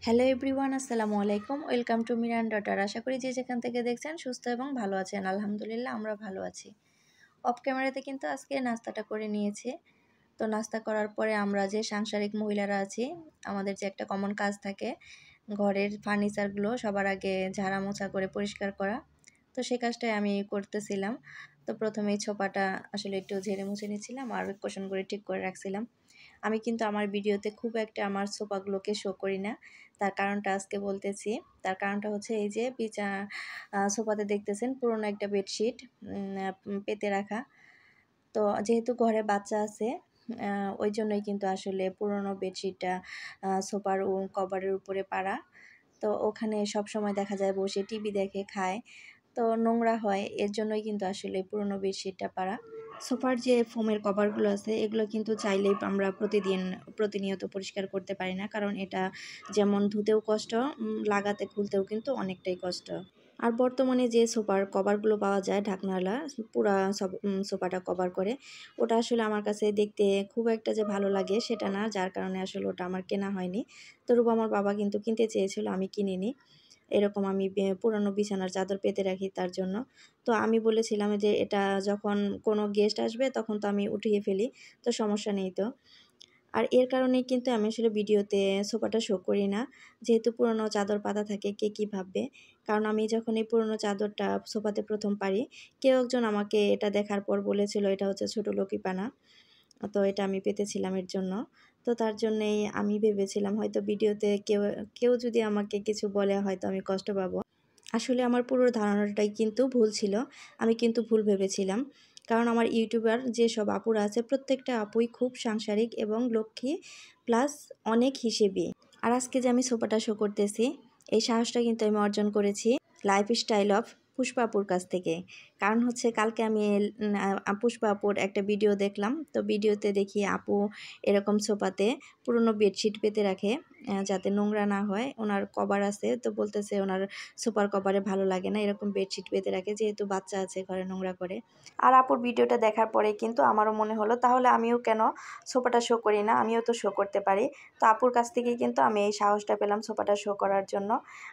Hello everyone, আসসালামু আলাইকুম। Welcome to Miran daughter. আশা করি যে যেখান থেকে দেখছেন সুস্থ এবং ভালো আছেন। আলহামদুলিল্লাহ আমরা ভালো আছি। অফ ক্যামেরাতে কিন্তু আজকে নাস্তাটা করে নিয়েছি। তো নাস্তা করার পরে আমরা যে সাংসারিক মহিলারা আছি, আমাদের যে একটা কমন কাজ থাকে ঘরের ফার্নিচারগুলো সবার আগে ঝাড়া মোছা করে পরিষ্কার করা। তো সেই কাজটাই আমি করতেছিলাম। তো প্রথমেই ছোপাটা আসলে একটু ঝেড়ে মুছে নিচ্ছিলাম আর কোশন করে ঠিক করে রাখছিলাম। আমি কিন্তু আমার ভিডিওতে খুব একটা আমার সোফাগুলোকে শো করি না। তার কারণটা আজকে বলতেছি। তার কারণটা হচ্ছে এই যে সোফাতে দেখতেছেন পুরনো একটা বেডশিট পেতে রাখা। তো যেহেতু ঘরে বাচ্চা আছে, ওই জন্যই কিন্তু আসলে পুরনো বেডশিটটা সোফার কভারের উপরে পাড়া। তো ওখানে সবসময় দেখা যায় বসে টিভি দেখে, খায়। তো নোংরা হয়, এর জন্যই কিন্তু আসলে পুরনো বেডশিটটা পাড়া। সোফার যে ফোমের কভারগুলো আছে এগুলো কিন্তু চাইলেই আমরা প্রতিনিয়ত পরিষ্কার করতে পারি না, কারণ এটা যেমন ধুতেও কষ্ট, লাগাতে খুলতেও কিন্তু অনেকটাই কষ্ট। আর বর্তমানে যে সোফার কভারগুলো পাওয়া যায় ঢাকনাওয়ালা, পুরা সোফাটা কভার করে, ওটা আসলে আমার কাছে দেখতে খুব একটা যে ভালো লাগে সেটা না, যার কারণে আসলে ওটা আমার কেনা হয়নি। তবু আমার বাবা কিন্তু কিনতে চেয়েছিল, আমি কিনিনি। এরকম আমি পুরানো বিছানার চাদর পেতে রাখি তার জন্য। তো আমি বলেছিলাম যে এটা যখন কোনো গেস্ট আসবে তখন তো আমি উঠিয়ে ফেলি, তো সমস্যা নেই তো। আর এর কারণেই কিন্তু আমি আসলে ভিডিওতে সোফাটা শো করি না, যেহেতু পুরনো চাদর পাতা থাকে কে কী ভাববে। কারণ আমি যখন এই পুরনো চাদরটা সোফাতে প্রথম পারি, কেউ একজন আমাকে এটা দেখার পর বলেছিল এটা হচ্ছে ছোটো লক্ষ্মীপানা। তো এটা আমি পেতেছিলাম এর জন্য। তো তার জন্যেই আমি ভেবেছিলাম হয়তো ভিডিওতে কেউ কেউ যদি আমাকে কিছু বলে হয়তো আমি কষ্ট পাবো। আসলে আমার পুরো ধারণাটাই কিন্তু ভুল ছিল। আমি কিন্তু ভুল ভেবেছিলাম। কারণ আমার ইউটিউবার যেসব আপুরা আছে প্রত্যেকটা আপুই খুব সাংসারিক এবং লক্ষ্মী, প্লাস অনেক হিসেবি। আর আজকে যে আমি সোফাটা শো করতেছি, এই সাহসটা কিন্তু আমি অর্জন করেছি লাইফস্টাইল অফ পুষ্পা আপুর কাছ থেকে। কারণ হচ্ছে কালকে আমি পুষ্পা আপুর একটা ভিডিও দেখলাম। তো ভিডিওতে দেখি আপু এরকম সোফাতে পুরনো বেডশিট পেতে রাখে, যাতে নোংরা না হয়। ওনার কভার আছে, তো বলতেছে ওনার সুপার কভারে ভালো লাগে না, এরকম বেডশিট পেতে রাখে, যেহেতু বাচ্চা আছে ঘরে নোংরা করে। আর আপুর ভিডিওটা দেখার পরে কিন্তু আমারও মনে হলো তাহলে আমিও কেন সোফাটা শো করি না, আমিও তো শো করতে পারি। তো আপুর কাছ থেকেই কিন্তু আমি এই সাহসটা পেলাম সোফাটা শো করার জন্য।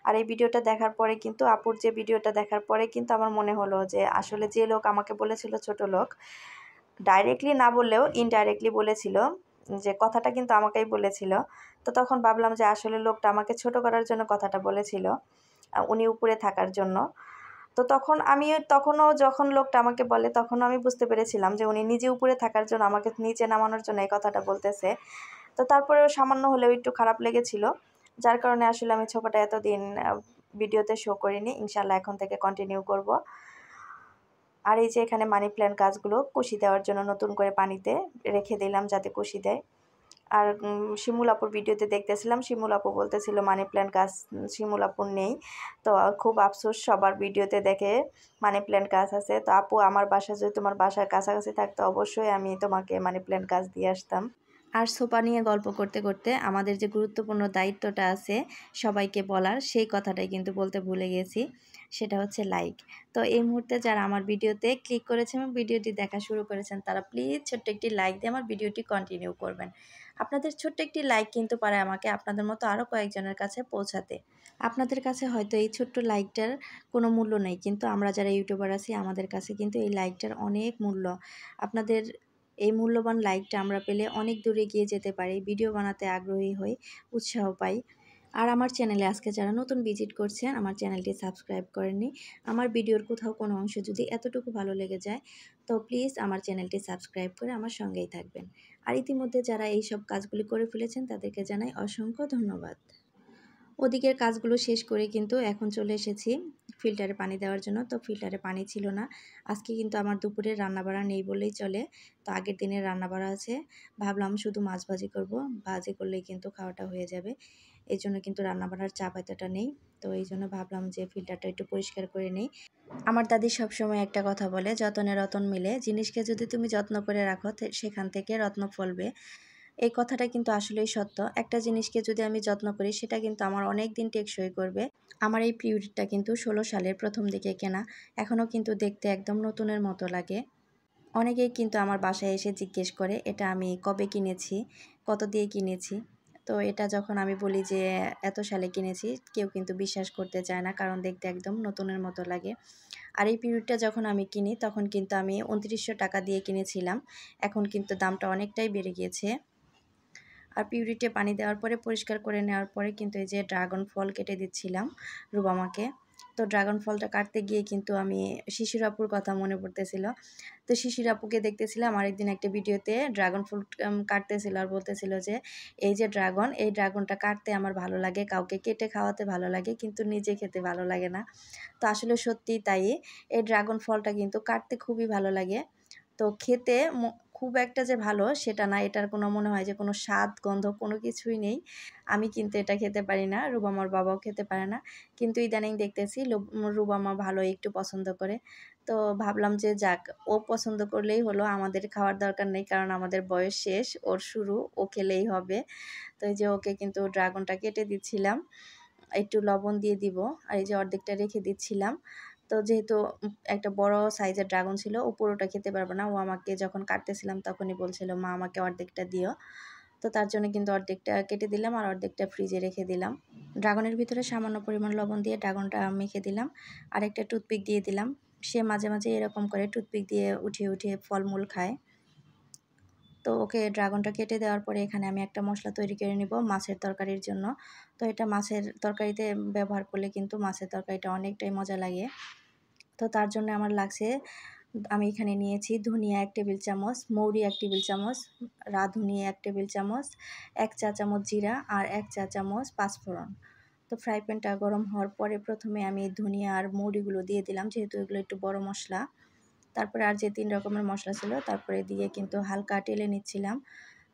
আর এই ভিডিওটা দেখার পরে কিন্তু আপুর যে ভিডিওটা দেখার পরে কিন্তু আমার মনে হলো যে আসলে যে লোক আমাকে বলেছিল ছোট লোক, ডাইরেক্টলি না বললেও ইনডাইরেক্টলি বলেছিল, যে কথাটা কিন্তু আমাকেই বলেছিল। তো তখন ভাবলাম যে আসলে লোকটা আমাকে ছোট করার জন্য কথাটা বলেছিল, উনি উপরে থাকার জন্য। তো তখনও যখন লোকটা আমাকে বলে তখনও আমি বুঝতে পেরেছিলাম যে উনি নিজে উপরে থাকার জন্য আমাকে নিচে নামানোর জন্য এই কথাটা বলতেছে। তো তারপরেও সামান্য হলেও একটু খারাপ লেগেছিল, যার কারণে আসলে আমি ছোপাটা এতদিন ভিডিওতে শো করিনি। ইনশাল্লাহ এখন থেকে কন্টিনিউ করব। আর এই যে এখানে মানি প্ল্যান্ট গাছগুলো কুশি দেওয়ার জন্য নতুন করে পানিতে রেখে দিলাম যাতে কুশি দেয়। আর শিমুল আপুর ভিডিওতে দেখতেছিলাম, শিমুল আপু বলতেছিল মানি প্ল্যান্ট গাছ শিমুল আপুর নেই। তো খুব আফসোস, সবার ভিডিওতে দেখে মানি প্ল্যান্ট গাছ আছে। তো আপু, আমার বাসা যদি তোমার বাসার কাছাকাছি থাকতো অবশ্যই আমি তোমাকে মানি প্ল্যান্ট গাছ দিয়ে আসতাম। আর সোফা নিয়ে গল্প করতে করতে আমাদের যে গুরুত্বপূর্ণ দায়িত্বটা আছে সবাইকে বলার, সেই কথাটাই কিন্তু বলতে ভুলে গেছি, সেটা হচ্ছে লাইক। তো এই মুহূর্তে যারা আমার ভিডিওতে ক্লিক করেছেন এবং ভিডিওটি দেখা শুরু করেছেন তারা প্লিজ ছোট্ট একটি লাইক দিয়ে আমার ভিডিওটি কন্টিনিউ করবেন। আপনাদের ছোট্ট একটি লাইক কিন্তু পারে আমাকে আপনাদের মতো আরও কয়েকজনের কাছে পৌঁছাতে। আপনাদের কাছে হয়তো এই ছোট্ট লাইকটার কোনো মূল্য নেই, কিন্তু আমরা যারা ইউটিউবার আছি আমাদের কাছে কিন্তু এই লাইকটার অনেক মূল্য। আপনাদের এই মূল্যবান লাইকটা আমরা পেলে অনেক দূরে গিয়ে যেতে পারি, ভিডিও বানাতে আগ্রহী হই, উৎসাহ পাই। আর আমার চ্যানেলে আজকে যারা নতুন ভিজিট করছেন, আমার চ্যানেলটি সাবস্ক্রাইব করেননি, আমার ভিডিওর কোথাও কোনো অংশ যদি এতটুকু ভালো লেগে যায় তো প্লিজ আমার চ্যানেলটি সাবস্ক্রাইব করে আমার সঙ্গেই থাকবেন। আর ইতিমধ্যে যারা এই সব কাজগুলি করে ফেলেছেন তাদেরকে জানাই অসংখ্য ধন্যবাদ। ওদিকের কাজগুলো শেষ করে কিন্তু এখন চলে এসেছি ফিল্টারে পানি দেওয়ার জন্য। তো ফিল্টারে পানি ছিল না, আজকে কিন্তু আমার দুপুরের রান্নাবাড়া নেই বললেই চলে। তো আগের দিনের রান্নাবাড়া আছে, ভাবলাম শুধু মাছ ভাজি করব, ভাজি করলেই কিন্তু খাওয়াটা হয়ে যাবে। এই জন্য কিন্তু রান্নাবাড়ার চাপ এতটা নেই। তো এই জন্য ভাবলাম যে ফিল্টারটা একটু পরিষ্কার করে নেই। আমার দাদি সবসময় একটা কথা বলে, যতনে রতন মিলে, জিনিসকে যদি তুমি যত্ন করে রাখো সেখান থেকে রত্ন ফলবে। এই কথাটা কিন্তু আসলেই সত্য। একটা জিনিসকে যদি আমি যত্ন করি সেটা কিন্তু আমার অনেক দিন টেকসই করবে। আমার এই পিউরিটা কিন্তু 16 সালের প্রথম দিকে কেনা, এখনও কিন্তু দেখতে একদম নতুনের মতো লাগে। অনেকেই কিন্তু আমার বাসায় এসে জিজ্ঞেস করে এটা আমি কবে কিনেছি, কত দিয়ে কিনেছি। তো এটা যখন আমি বলি যে এত সালে কিনেছি, কেউ কিন্তু বিশ্বাস করতে চায় না, কারণ দেখতে একদম নতুনের মতো লাগে। আর এই পিরিয়ডটা যখন আমি কিনি তখন কিন্তু আমি ২৯০০ টাকা দিয়ে কিনেছিলাম। এখন কিন্তু দামটা অনেকটাই বেড়ে গিয়েছে। আর পিউরিটে পানি দেওয়ার পরে পরিষ্কার করে নেওয়ার পরে কিন্তু এই যে ড্রাগন ফল কেটে দিচ্ছিলাম রুবামাকে। তো ড্রাগন ফলটা কাটতে গিয়ে কিন্তু আমি শিশির আপুর কথা মনে পড়তেছিল। তো শিশির আপুকে দেখতেছিলাম আরেকদিন একটা ভিডিওতে ড্রাগন ফল কাটতেছিল আর বলতেছিল যে এই যে ড্রাগন, এই ড্রাগনটা কাটতে আমার ভালো লাগে, কাউকে কেটে খাওয়াতে ভালো লাগে, কিন্তু নিজে খেতে ভালো লাগে না। তো আসলে সত্যিই তাই। এই ড্রাগন ফলটা কিন্তু কাটতে খুবই ভালো লাগে। তো খেতে খুব একটা যে ভালো সেটা না, এটার কোনো মনে হয় যে কোনো স্বাদ গন্ধ কোনো কিছুই নেই। আমি কিন্তু এটা খেতে পারি না, রুবামার বাবাও খেতে পারে না। কিন্তু ইদানিং দেখতেছি রুবামা ভালোই একটু পছন্দ করে। তো ভাবলাম যে যাক, ও পছন্দ করলেই হলো, আমাদের খাওয়ার দরকার নেই, কারণ আমাদের বয়স শেষ, ওর শুরু, ও খেলেই হবে। তো এই যে ওকে কিন্তু ড্রাগনটা কেটে দিচ্ছিলাম, একটু লবণ দিয়ে দিব, আর এই যে অর্ধেকটা রেখে দিচ্ছিলাম। তো যেহেতু একটা বড় সাইজের ড্রাগন ছিল, ও পুরোটা খেতে পারবে না। ও আমাকে যখন কাটতেছিলাম তখনই বলছিল, মা আমাকে অর্ধেকটা দিও। তো তার জন্য কিন্তু অর্ধেকটা কেটে দিলাম আর অর্ধেকটা ফ্রিজে রেখে দিলাম। ড্রাগনের ভিতরে সামান্য পরিমাণ লবণ দিয়ে ড্রাগনটা মেখে দিলাম, আর একটা টুথপিক দিয়ে দিলাম। সে মাঝে মাঝে এরকম করে টুথপিক দিয়ে উঠিয়ে উঠিয়ে ফলমূল খায়। তো ওকে ড্রাগনটা কেটে দেওয়ার পরে এখানে আমি একটা মশলা তৈরি করে নিব মাছের তরকারির জন্য। তো এটা মাছের তরকারিতে ব্যবহার করলে কিন্তু মাছের তরকারিটা অনেকটাই মজা লাগে। তো তার জন্য আমার লাগছে, আমি এখানে নিয়েছি ধনিয়া ১ টেবিল চামচ, মৌরি ১ টেবিল চামচ, রাঁধুনি ১ টেবিল চামচ, ১ চা চামচ জিরা আর ১ চা চামচ পাঁচফোড়ন। তো ফ্রাই প্যানটা গরম হওয়ার পরে প্রথমে আমি ধনিয়া আর মৌরিগুলো দিয়ে দিলাম, যেহেতু এগুলো একটু বড় মশলা। তারপরে আর যে ৩ রকমের মশলা ছিল তারপরে দিয়ে কিন্তু হালকা টেলে নিচ্ছিলাম।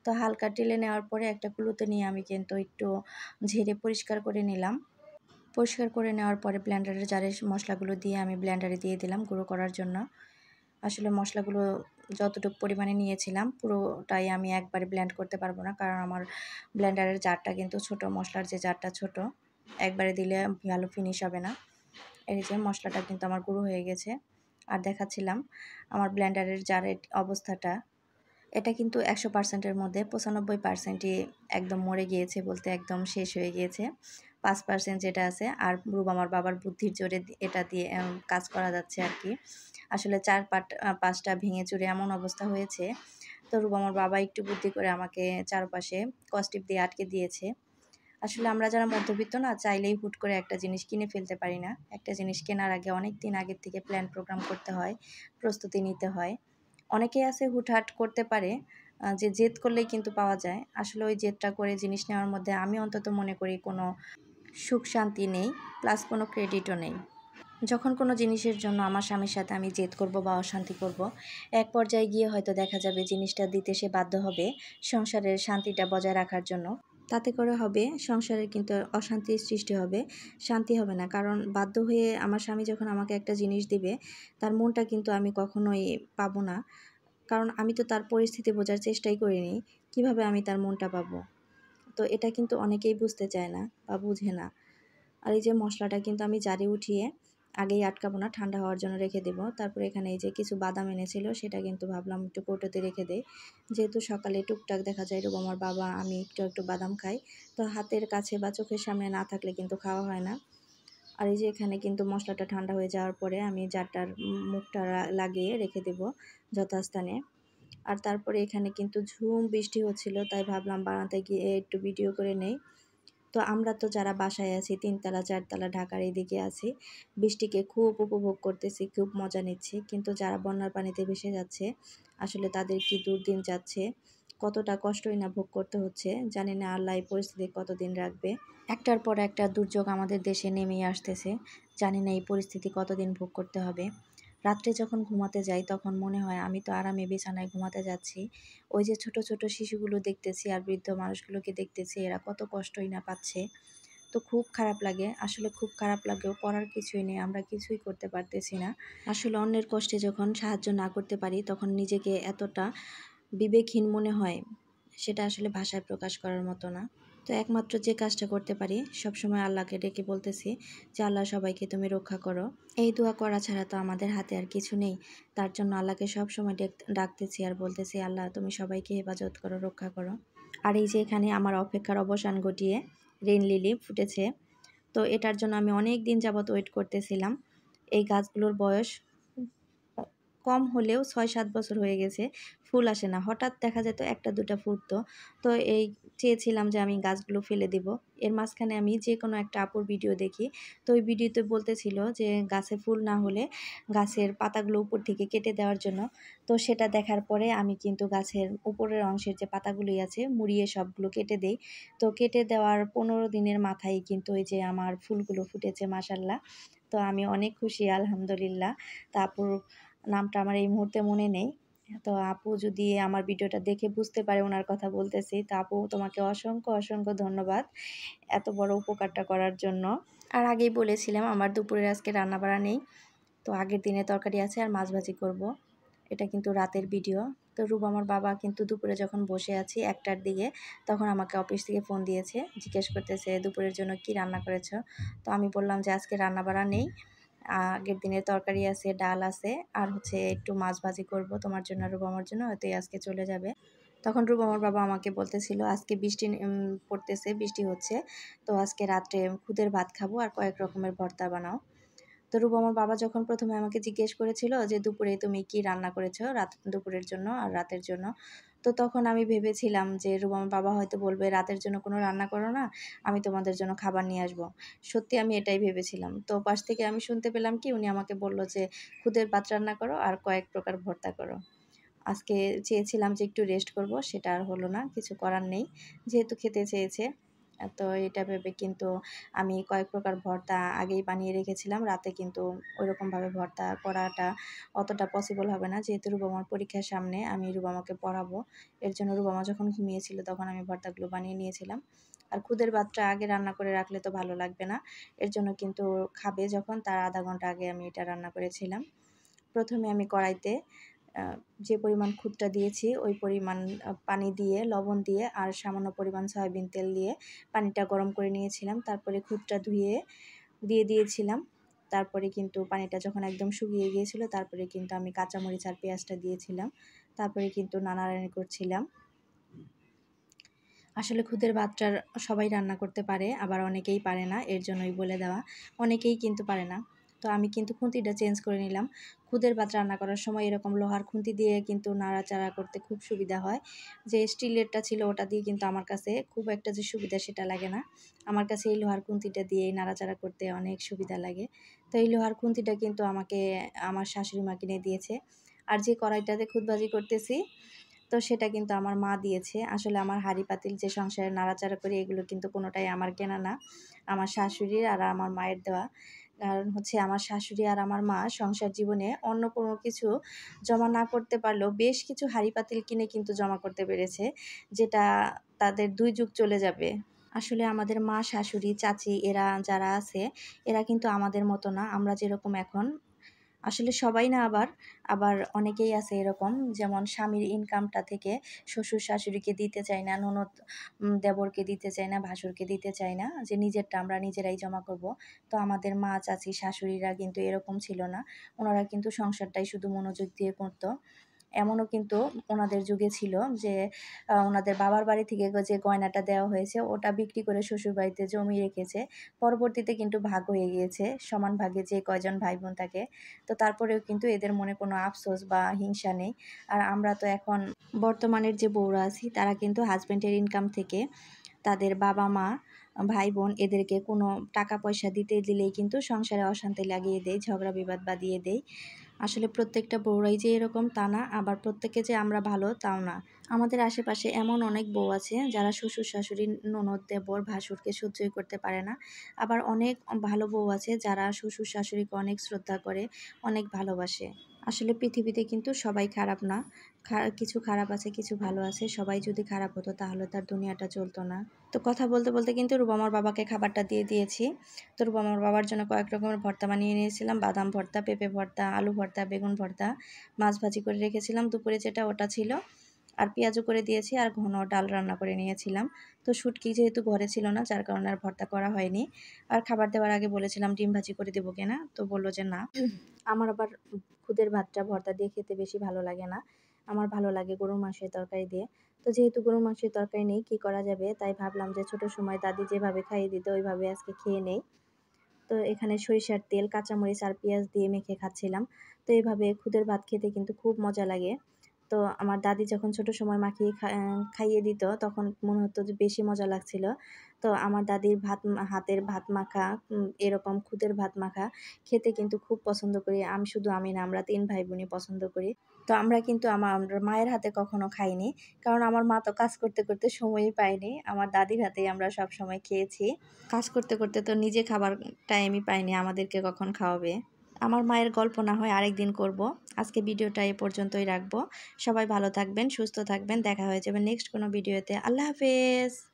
তো হালকা টেলে নেওয়ার পরে একটা কুলোতে নিয়ে আমি কিন্তু একটু ঝেড়ে পরিষ্কার করে নিলাম। পরিষ্কার করে নেওয়ার পরে ব্লেন্ডারের জারে মশলাগুলো দিয়ে আমি ব্লেন্ডারে দিয়ে দিলাম গুঁড়ো করার জন্য। আসলে মশলাগুলো যতটুকু পরিমাণে নিয়েছিলাম পুরোটাই আমি একবারে ব্লেন্ড করতে পারবো না, কারণ আমার ব্লেন্ডারের জারটা কিন্তু ছোট, মশলার যে জারটা ছোট, একবারে দিলে ভালো ফিনিশ হবে না। এই যে মশলাটা কিন্তু আমার গুঁড়ো হয়ে গেছে। আর দেখাচ্ছিলাম আমার ব্লেন্ডারের জারের অবস্থাটা। এটা কিন্তু ১০০% এর মধ্যে ৯৫%ই একদম মরে গিয়েছে, বলতে একদম শেষ হয়ে গিয়েছে। ৫% যেটা আছে, আর আমার বাবার বুদ্ধির জোরে এটা দিয়ে কাজ করা যাচ্ছে আর কি। আসলে ৫টা ভেঙে চুরে এমন অবস্থা হয়েছে। তো আমার বাবা একটু বুদ্ধি করে আমাকে চারপাশে কসটিপ দিয়ে আটকে দিয়েছে। আসলে আমরা যারা মধ্যবিত্ত না, চাইলেই হুট করে একটা জিনিস কিনে ফেলতে পারি না। একটা জিনিস কেনার আগে অনেক দিন আগের থেকে প্ল্যান প্রোগ্রাম করতে হয়, প্রস্তুতি নিতে হয়। অনেকেই আছে হুটহাট করতে পারে, যে জেদ করলেই কিন্তু পাওয়া যায়। আসলে ওই জেদটা করে জিনিস নেওয়ার মধ্যে আমি অন্তত মনে করি কোনো সুখ শান্তি নেই, প্লাস কোনো ক্রেডিটও নেই। যখন কোনো জিনিসের জন্য আমার স্বামীর সাথে আমি জেদ করব বা অশান্তি করব, এক পর্যায়ে গিয়ে হয়তো দেখা যাবে জিনিসটা দিতে সে বাধ্য হবে সংসারের শান্তিটা বজায় রাখার জন্য। তাতে করে হবে সংসারের কিন্তু অশান্তির সৃষ্টি হবে, শান্তি হবে না। কারণ বাধ্য হয়ে আমার স্বামী যখন আমাকে একটা জিনিস দিবে, তার মনটা কিন্তু আমি কখনোই পাবো না। কারণ আমি তো তার পরিস্থিতি বোঝার চেষ্টাই করিনি, কিভাবে আমি তার মনটা পাবো। তো এটা কিন্তু অনেকেই বুঝতে চায় না বা বুঝে না। আর এই যে মশলাটা কিন্তু আমি জারে উঠিয়ে আগেই আটকাবো না, ঠান্ডা হওয়ার জন্য রেখে দেবো। তারপরে এখানে এই যে কিছু বাদাম এনেছিল, সেটা কিন্তু ভাবলাম একটু কৌটোতে রেখে দেই, যেহেতু সকালে টুকটাক দেখা যায় আমার বাবা আমি একটু একটু বাদাম খাই। তো হাতের কাছে বা চোখের সামনে না থাকলে কিন্তু খাওয়া হয় না। আর এই যে এখানে কিন্তু মশলাটা ঠান্ডা হয়ে যাওয়ার পরে আমি জারটার মুখটা লাগিয়ে রেখে দেব যথাস্থানে। আর তারপরে এখানে কিন্তু ঝুম বৃষ্টি হচ্ছিল, তাই ভাবলাম বারান্দায় গিয়ে একটু ভিডিও করে নেই। তো আমরা তো যারা বাসায় আছি ৩ তলা ৪ তলা ঢাকার এইদিকে আছি, বৃষ্টিকে খুব উপভোগ করতেছি, খুব মজা নিচ্ছি। কিন্তু যারা বন্যার পানিতে ভেসে যাচ্ছে, আসলে তাদের কি দুর্দিন যাচ্ছে, কতটা কষ্টই না ভোগ করতে হচ্ছে। জানি না আল্লাহ এই পরিস্থিতি কতদিন রাখবে। একটার পর একটা দুর্যোগ আমাদের দেশে নেমেই আসতেছে। জানি না এই পরিস্থিতি কতদিন ভোগ করতে হবে। রাত্রে যখন ঘুমাতে যাই তখন মনে হয় আমি তো আরামে বিছানায় ঘুমাতে যাচ্ছি। ওই যে ছোট ছোট শিশুগুলো দেখতেছি আর বৃদ্ধ মানুষগুলোকে দেখতেছি, এরা কত কষ্টই না পাচ্ছে। তো খুব খারাপ লাগে, আসলে খুব খারাপ লাগলেও করার কিছুই নেই, আমরা কিছুই করতে পারতেছি না। আসলে অন্যের কষ্টে যখন সাহায্য না করতে পারি তখন নিজেকে এতটা বিবেকহীন মনে হয়, সেটা আসলে ভাষায় প্রকাশ করার মতো না। তো একমাত্র যে কাজটা করতে পারি, সবসময় আল্লাহকে ডেকে বলতেছি যে আল্লাহ সবাইকে তুমি রক্ষা করো। এই দোয়া করা ছাড়া তো আমাদের হাতে আর কিছু নেই। তার জন্য আল্লাহকে সবসময় ডাকতেছি আর বলতেছি আল্লাহ তুমি সবাইকে হেফাজত করো, রক্ষা করো। আর এই যে এখানে আমার অপেক্ষার অবসান ঘটিয়ে রেইন লিলি ফুটেছে। তো এটার জন্য আমি অনেক দিন যাবত ওয়েট করতেছিলাম। এই গাছগুলোর বয়স কম হলেও ৬-৭ বছর হয়ে গেছে, ফুল আসে না। হঠাৎ দেখা যেত ১টা-২টা ফুটতো। তো এই চেয়েছিলাম যে আমি গাছগুলো ফেলে দিব। এর মাঝখানে আমি যেকোনো একটা আপুর ভিডিও দেখি। তো ওই ভিডিওতে বলতেছিল যে গাছে ফুল না হলে গাছের পাতাগুলো উপর থেকে কেটে দেওয়ার জন্য। তো সেটা দেখার পরে আমি কিন্তু গাছের উপরের অংশের যে পাতাগুলোই আছে মুড়িয়ে সবগুলো কেটে দেই। তো কেটে দেওয়ার ১৫ দিনের মাথায় কিন্তু ওই যে আমার ফুলগুলো ফুটেছে মাশাআল্লাহ। তো আমি অনেক খুশি আলহামদুলিল্লাহ। তো আপুর নামটা আমার এই মুহূর্তে মনে নেই। তো আপু যদি আমার ভিডিওটা দেখে বুঝতে পারে ওনার কথা বলতেছি, তো আপু তোমাকে অসংখ্য ধন্যবাদ এত বড় উপকারটা করার জন্য। আর আগেই বলেছিলাম আমার দুপুরের আজকে রান্না-বাড়া নেই। তো আগের দিনের তরকারি আছে আর মাছ ভাজি করব। এটা কিন্তু রাতের ভিডিও। তো রুবামার বাবা কিন্তু দুপুরে যখন বসে আছি ১টার দিকে, তখন আমাকে অফিস থেকে ফোন দিয়েছে। জিজ্ঞেস করতেছে, "দুপুরের জন্য কি রান্না করেছো?" তো আমি বললাম যে, "আজকে রান্না-বাড়া নেই। আগের দিনের তরকারি আছে, ডাল আছে আর হচ্ছে একটু মাছ ভাজি করব তোমার জন্য আর রুবামার জন্য, ওতেই আজকে চলে যাবে।" তখন রুবামার বাবা আমাকে বলতেছিল, "আজকে বৃষ্টি পড়তেছে, বৃষ্টি হচ্ছে। তো আজকে রাত্রে খুদের ভাত খাবো আর কয়েক রকমের ভর্তা বানাও।" তো রুবামার বাবা যখন ১ম এ আমাকে জিজ্ঞেস করেছিল যে, "দুপুরে তুমি কি রান্না করেছো দুপুরের জন্য আর রাতের জন্য?" তো তখন আমি ভেবেছিলাম যে রুবামার বাবা হয়তো বলবে, "রাতের জন্য কোনো রান্না করো না, আমি তোমাদের জন্য খাবার নিয়ে আসবো।" সত্যি আমি এটাই ভেবেছিলাম। তো পাশ থেকে আমি শুনতে পেলাম কি উনি আমাকে বলল যে, "খুদের ভাত রান্না করো আর কয়েক প্রকার ভর্তা করো।" আজকে চেয়েছিলাম যে একটু রেস্ট করব, সেটা আর হলো না। কিছু করার নেই। যেহেতু খেতে চেয়েছে। তো এটা ভেবে কিন্তু আমি কয়েক প্রকার ভর্তা আগেই বানিয়ে রেখেছিলাম। রাতে কিন্তু ওইরকমভাবে ভর্তা করাটা অতটা পসিবল হবে না। যেহেতু রুবামার পরীক্ষার সামনে, আমি রুবামাকে পড়াবো। এর জন্য রুবামা যখন ঘুমিয়েছিল তখন আমি ভর্তাগুলো বানিয়ে নিয়েছিলাম। আর খুদের ভাতটা আগে রান্না করে রাখলে তো ভালো লাগবে না। এর জন্য কিন্তু খাবে যখন তার ০.৫ ঘন্টা আগে আমি এটা রান্না করেছিলাম। ১ম এ আমি কড়াইতে আ যে পরিমাণ খুদটা দিয়েছি ওই পরিমাণ পানি দিয়ে, লবণ দিয়ে আর সামান্য পরিমাণ সয়াবিন তেল দিয়ে পানিটা গরম করে নিয়েছিলাম। তারপরে খুদটা ধুয়ে দিয়ে দিয়েছিলাম। তারপরে কিন্তু পানিটা যখন একদম শুকিয়ে গিয়েছিল তারপরে কিন্তু আমি কাঁচামরিচ আর পেঁয়াজটা দিয়েছিলাম। তারপরে কিন্তু নাড়ানাড়ি করছিলাম। আসলে খুদের ভাতটার সবাই রান্না করতে পারে, আবার অনেকেই পারে না। এর জন্যই বলে দেওয়া। অনেকেই কিন্তু পারে না। তো আমি কিন্তু খুন্তিটা চেঞ্জ করে নিলাম। খুদের ভাত রান্না করার সময় এরকম লোহার খুন্তি দিয়ে কিন্তু নাড়াচাড়া করতে খুব সুবিধা হয়। যে স্টিলেরটা ছিল ওটা দিয়ে কিন্তু আমার কাছে খুব একটা যে সুবিধা সেটা লাগে না। আমার কাছে এই লোহার খুন্তিটা দিয়েই নাড়াচাড়া করতে অনেক সুবিধা লাগে। তো এই লোহার খুন্তিটা কিন্তু আমাকে আমার শাশুড়ি মা কিনে দিয়েছে। আর যে কড়াইটাতে খুদ ভাজি করতেছি তো সেটা কিন্তু আমার মা দিয়েছে। আসলে আমার হাঁড়ি-পাতিল যে সংসারে নাড়াচাড়া করি এগুলো কিন্তু কোনোটাই আমার কেনা না। আমার শাশুড়ির আর আমার মায়ের দেওয়া। কারণ হচ্ছে আমার শাশুড়ি আর আমার মা সংসার জীবনে অন্য কোনো কিছু জমা না করতে পারলেও বেশ কিছু হাঁড়ি-পাতিল কিনে কিন্তু জমা করতে পেরেছে। যেটা তাদের ২ যুগ চলে যাবে। আসলে আমাদের মা, শাশুড়ি, চাচি এরা যারা আছে এরা কিন্তু আমাদের মতো না। আমরা যেরকম এখন আসলে সবাই না আবার অনেকেই আছে এরকম যেমন স্বামীর ইনকামটা থেকে শ্বশুর-শাশুড়িকে দিতে চায় না, ননদ দেবরকে দিতে চায় না, ভাসুরকে দিতে চায় না যে নিজেরটা আমরা নিজেরাই জমা করব। তো আমাদের মা, চাচি, শাশুড়িরা কিন্তু এরকম ছিল না। ওনারা কিন্তু সংসারটাই শুধু মনোযোগ দিয়ে করত। এমনও কিন্তু ওনাদের যুগে ছিল যে ওনাদের বাবার বাড়ি থেকে যে গয়নাটা দেওয়া হয়েছে ওটা বিক্রি করে শ্বশুরবাড়িতে জমি রেখেছে। পরবর্তীতে কিন্তু ভাগ হয়ে গিয়েছে। সমান ভাগে যে কয়জন ভাই-বোন থাকে। তো তারপরেও কিন্তু এদের মনে কোনো আফসোস বা হিংসা নেই। আর আমরা তো এখন বর্তমানের যে বউরা আছি তারা কিন্তু হাসব্যান্ডের ইনকাম থেকে তাদের বাবা-মা, ভাই-বোন এদেরকে কোনো টাকা পয়সা দিতে দিলেই কিন্তু সংসারে অশান্তি লাগিয়ে দেয়, ঝগড়া বিবাদ বাধিয়ে দেয়। আসলে প্রত্যেকটা বউরাই যে এরকম তা না, আবার প্রত্যেকে যে আমরা ভালো তাও না। আমাদের আশেপাশে এমন অনেক বউ আছে যারা শ্বশুর-শাশুড়ি, ননদ, দেবর, ভাসুরকে সহ্যই করতে পারে না। আবার অনেক ভালো বউ আছে যারা শ্বশুর-শাশুড়িকে অনেক শ্রদ্ধা করে, অনেক ভালোবাসে। আসলে পৃথিবীতে কিন্তু সবাই খারাপ না। কিছু খারাপ আছে, কিছু ভালো আছে। সবাই যদি খারাপ হতো তাহলে তার দুনিয়াটা চলতো না। তো কথা বলতে কিন্তু রুবামার বাবাকে খাবারটা দিয়ে দিয়েছি। তো রুবামার বাবার জন্য কয়েক রকমের ভর্তা বানিয়ে নিয়েছিলাম। বাদাম ভর্তা, পেঁপে ভর্তা, আলু ভর্তা, বেগুন ভর্তা, মাছ ভাজি করে রেখেছিলাম। দুপুরে যেটা ওটা ছিল। আর পেঁয়াজও করে দিয়েছি আর ঘন ডাল রান্না করে নিয়েছিলাম। তো শুটকি যেহেতু ঘরে ছিল না যার কারণে আর ভর্তা করা হয়নি। আর খাবার দেওয়ার আগে বলেছিলাম ডিম ভাজি করে দেবো কিনা? তো বলল যে না। আমার আবার খুদের ভাতটা ভর্তা দিয়ে খেতে বেশি ভালো লাগে না। আমার ভালো লাগে গরুর মাংসের তরকারি দিয়ে। তো যেহেতু গরুর মাংসের তরকারি নেই, কি করা যাবে? তাই ভাবলাম যে ছোট সময় দাদি যেভাবে খাইয়ে দিত ওইভাবে আজকে খেয়ে নেই। তো এখানে সরিষার তেল, কাঁচামরিচ আর পেঁয়াজ দিয়ে মেখে খাচ্ছিলাম। তো এভাবে খুদের ভাত খেতে কিন্তু খুব মজা লাগে। তো আমার দাদি যখন ছোট সময় মাখিয়ে খাইয়ে দিত তখন মনে হতো যে বেশি মজা লাগছিল। তো আমার দাদির হাতের ভাত মাখা এরকম খুদের ভাত মাখা খেতে কিন্তু খুব পছন্দ করি। আমি না, আমরা ৩ ভাই-বোনই পছন্দ করি। তো আমরা কিন্তু আমার মায়ের হাতে কখনো খাইনি। কারণ আমার মা তো কাজ করতে, করতে সময়ই পায়নি। আমার দাদির হাতেই আমরা সবসময় খেয়েছি। কাজ করতে, করতে তো নিজে খাবার টাইমই পাইনি, আমাদেরকে কখন খাওয়াবে। আমার মায়ের গল্প না হয় আরেকদিন করব। আজকে ভিডিওটা এ পর্যন্তই রাখবো। সবাই ভালো থাকবেন, সুস্থ থাকবেন। দেখা হয়ে যাবে নেক্সট কোনো ভিডিওতে। আল্লাহ হাফেজ।